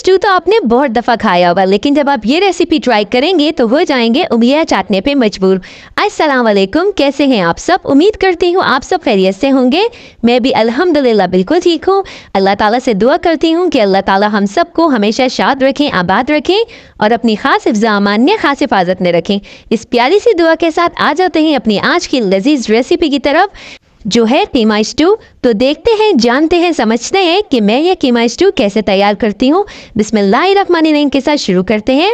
Stew तो आपने बहुत दफ़ा खाया होगा, लेकिन जब आप ये रेसिपी ट्राई करेंगे तो हो जाएंगे उंगलियां चाटने पे मजबूर। अस्सलाम वालेकुम, कैसे हैं आप सब? उम्मीद करती हूँ आप सब खैरियत से होंगे। मैं भी अल्हम्दुलिल्लाह बिल्कुल ठीक हूँ। अल्लाह ताला से दुआ करती हूँ कि अल्लाह ताला हम सबको हमेशा शाद रखें, आबाद रखें और अपनी खास हिफ्ज़ अमान में खास हिफाजत में रखें। इस प्यारी सी दुआ के साथ आ जाते हैं अपनी आज की लजीज रेसिपी की तरफ, जो है कीमा स्टू। तो देखते हैं, जानते हैं, समझते हैं कि मैं ये कीमा स्टू कैसे तैयार करती हूँ। बिस्मिल्लाहिर्रहमानिर्रहीम के साथ शुरू करते हैं।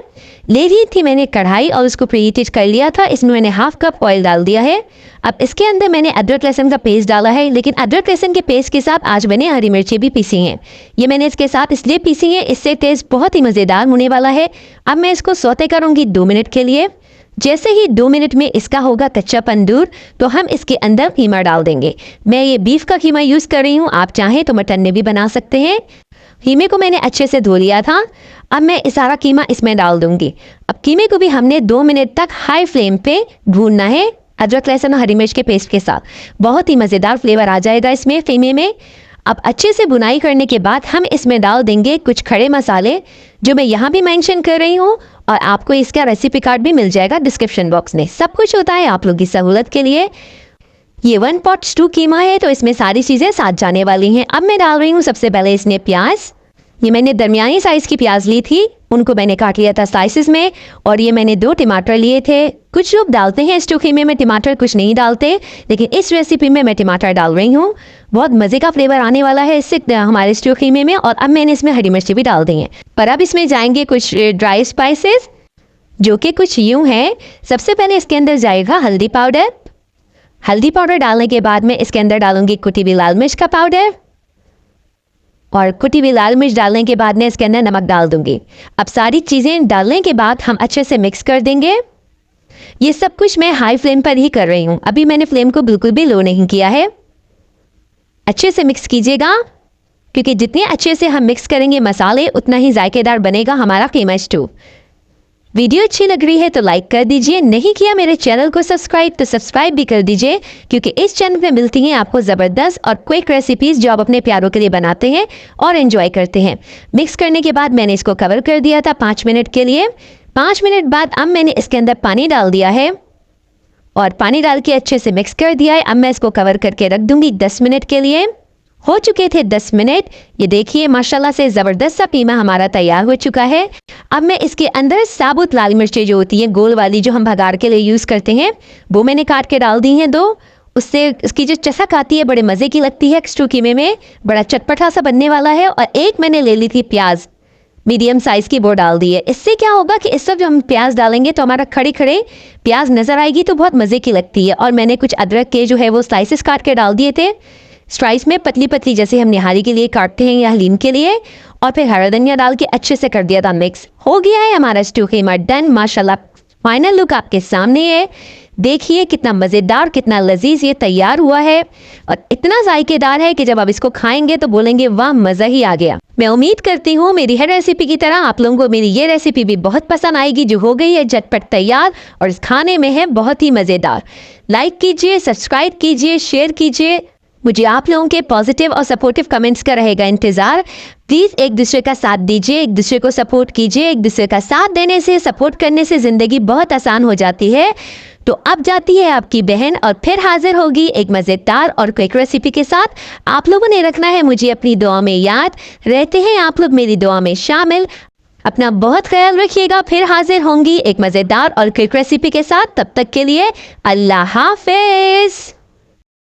ले ली थी मैंने कढ़ाई और उसको प्रीहीटेड कर लिया था। इसमें मैंने हाफ कप ऑयल डाल दिया है। अब इसके अंदर मैंने अदरक लहसुन का पेस्ट डाला है, लेकिन अदरक लहसुन के पेस्ट के साथ आज मैंने हरी मिर्ची भी पीसी हैं। ये मैंने इसके साथ इसलिए पीसी है, इससे टेस्ट बहुत ही मज़ेदार होने वाला है। अब मैं इसको सौते करूँगी 2 मिनट के लिए। जैसे ही 2 मिनट में इसका होगा कच्चापन दूर, तो हम इसके अंदर कीमा डाल देंगे। मैं ये बीफ का कीमा यूज़ कर रही हूँ, आप चाहें तो मटन में भी बना सकते हैं। कीमे को मैंने अच्छे से धो लिया था। अब मैं सारा कीमा इसमें डाल दूंगी। अब कीमे को भी हमने 2 मिनट तक हाई फ्लेम पे भूनना है, अदरक लहसुन और हरी मिर्च के पेस्ट के साथ। बहुत ही मज़ेदार फ्लेवर आ जाएगा इसमें कीमे में। अब अच्छे से बुनाई करने के बाद हम इसमें डाल देंगे कुछ खड़े मसाले, जो मैं यहाँ भी मेंशन कर रही हूँ, और आपको इसका रेसिपी कार्ड भी मिल जाएगा डिस्क्रिप्शन बॉक्स में। सब कुछ होता है आप लोग की सहूलत के लिए। ये 1 पॉट स्टू कीमा है, तो इसमें सारी चीज़ें साथ जाने वाली हैं। अब मैं डाल रही हूँ सबसे पहले इसमें प्याज। ये मैंने दरमियानी साइज़ की प्याज ली थी, उनको मैंने काट लिया था स्लाइसिस में। और ये मैंने 2 टमाटर लिए थे। कुछ लोग डालते हैं स्टू कीमे में टमाटर, कुछ नहीं डालते, लेकिन इस रेसिपी में मैं टमाटर डाल रही हूँ। बहुत मज़े का फ्लेवर आने वाला है इससे हमारे स्टू कीमे में। और अब मैंने इसमें हरी मिर्ची भी डाल दी हैं। पर अब इसमें जाएंगे कुछ ड्राई स्पाइसेस, जो कि कुछ यूँ हैं। सबसे पहले इसके अंदर जाएगा हल्दी पाउडर। हल्दी पाउडर डालने के बाद मैं इसके अंदर डालूंगी कुटी हुई लाल मिर्च का पाउडर, और कुटी हुई लाल मिर्च डालने के बाद मैं इसके अंदर नमक डाल दूंगी। अब सारी चीज़ें डालने के बाद हम अच्छे से मिक्स कर देंगे। ये सब कुछ मैं हाई फ्लेम पर ही कर रही हूँ, अभी मैंने फ्लेम को बिल्कुल भी लो नहीं किया है। अच्छे से मिक्स कीजिएगा, क्योंकि जितने अच्छे से हम मिक्स करेंगे मसाले, उतना ही जायकेदार बनेगा हमारा कीमा स्टू। वीडियो अच्छी लग रही है तो लाइक कर दीजिए, नहीं किया मेरे चैनल को सब्सक्राइब तो सब्सक्राइब भी कर दीजिए, क्योंकि इस चैनल पे मिलती हैं आपको ज़बरदस्त और क्विक रेसिपीज़ जो आप अपने प्यारों के लिए बनाते हैं और एंजॉय करते हैं। मिक्स करने के बाद मैंने इसको कवर कर दिया था 5 मिनट के लिए। 5 मिनट बाद अब मैंने इसके अंदर पानी डाल दिया है, और पानी डाल के अच्छे से मिक्स कर दिया है। अब मैं इसको कवर करके रख दूँगी 10 मिनट के लिए। हो चुके थे 10 मिनट। ये देखिए माशाल्लाह से ज़बरदस्त सा कीमा हमारा तैयार हो चुका है। अब मैं इसके अंदर साबुत लाल मिर्चें जो होती हैं गोल वाली, जो हम भगार के लिए यूज़ करते हैं, वो मैंने काट के डाल दी हैं 2। उससे इसकी जो चसक आती है बड़े मज़े की लगती है। स्टू कीमे में बड़ा चटपटा सा बनने वाला है। और एक मैंने ले ली थी प्याज, मीडियम साइज़ की, वो डाल दी है। इससे क्या होगा कि इस सब जो हम प्याज डालेंगे तो हमारा खड़े खड़े प्याज नज़र आएगी, तो बहुत मज़े की लगती है। और मैंने कुछ अदरक के जो है वो स्लाइसिस काट के डाल दिए थे स्लाइस में, पतली पतली, जैसे हम निहारी के लिए काटते हैं या हलीम के लिए। और फिर हरा धनिया डाल के अच्छे से कर दिया था मिक्स। हो गया है हमारा स्टू कीमा डन। माशाल्लाह फाइनल लुक आपके सामने है। देखिए कितना मज़ेदार, कितना लजीज ये तैयार हुआ है, और इतना जायकेदार है कि जब आप इसको खाएंगे तो बोलेंगे वाह मज़ा ही आ गया। मैं उम्मीद करती हूँ मेरी हर रेसिपी की तरह आप लोगों को मेरी ये रेसिपी भी बहुत पसंद आएगी, जो हो गई है झटपट तैयार और इस खाने में है बहुत ही मज़ेदार। लाइक कीजिए, सब्सक्राइब कीजिए, शेयर कीजिए। मुझे आप लोगों के पॉजिटिव और सपोर्टिव कमेंट्स का रहेगा इंतज़ार। प्लीज़ एक दूसरे का साथ दीजिए, एक दूसरे को सपोर्ट कीजिए। एक दूसरे का साथ देने से, सपोर्ट करने से ज़िंदगी बहुत आसान हो जाती है। तो अब जाती है आपकी बहन, और फिर हाजिर होगी एक मज़ेदार और क्विक रेसिपी के साथ। आप लोगों ने रखना है मुझे अपनी दुआ में याद। रहते हैं आप लोग मेरी दुआ में शामिल। अपना बहुत ख्याल रखिएगा। फिर हाजिर होंगी एक मज़ेदार और क्विक रेसिपी के साथ। तब तक के लिए अल्लाह हाफ़िज़।